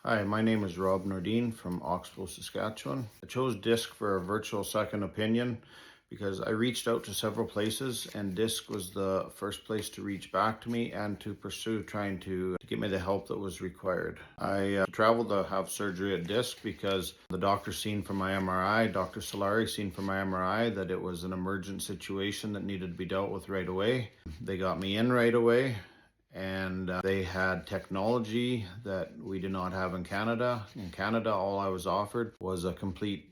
Hi, my name is Rob Nordin from Oxbow, Saskatchewan. I chose DISC for a virtual second opinion because I reached out to several places and DISC was the first place to reach back to me and to pursue trying to get me the help that was required. I traveled to have surgery at DISC because the doctor seen from my MRI, Dr. Salari seen from my MRI that it was an emergent situation that needed to be dealt with right away. They got me in right away and they had technology that we did not have in Canada. In Canada, all I was offered was a complete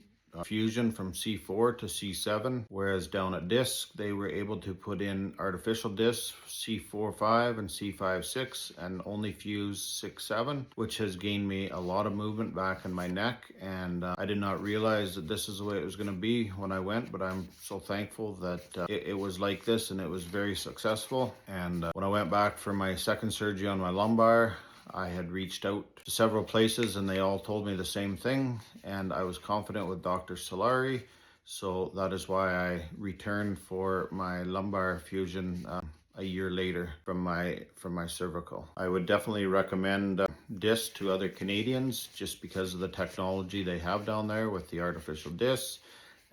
fusion from C4 to C7, whereas down at DISC, they were able to put in artificial discs, C4-5 and C5-6, and only fuse 6-7, which has gained me a lot of movement back in my neck. And I did not realize that this is the way it was going to be when I went, but I'm so thankful that it was like this and it was very successful. And when I went back for my second surgery on my lumbar, I had reached out to several places and they all told me the same thing, and I was confident with Dr. Salari, so that is why I returned for my lumbar fusion a year later from my cervical. I would definitely recommend disc to other Canadians just because of the technology they have down there with the artificial discs.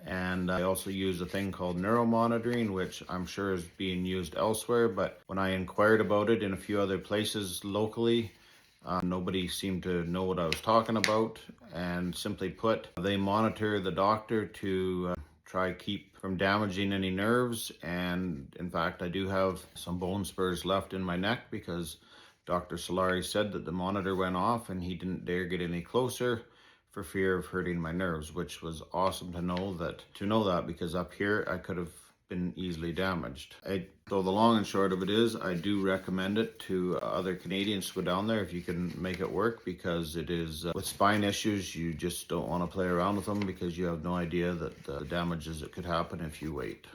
And I also use a thing called neuromonitoring, which I'm sure is being used elsewhere, but when I inquired about it in a few other places locally, nobody seemed to know what I was talking about. And simply put, they monitor the doctor to try keep from damaging any nerves. And in fact, I do have some bone spurs left in my neck because Dr. Salari said that the monitor went off and he didn't dare get any closer for fear of hurting my nerves, which was awesome to know that because up here I could have been easily damaged. So the long and short of it is, I do recommend it to other Canadians to go down there if you can make it work, because it is, with spine issues, you just don't want to play around with them because you have no idea that the damages that could happen if you wait.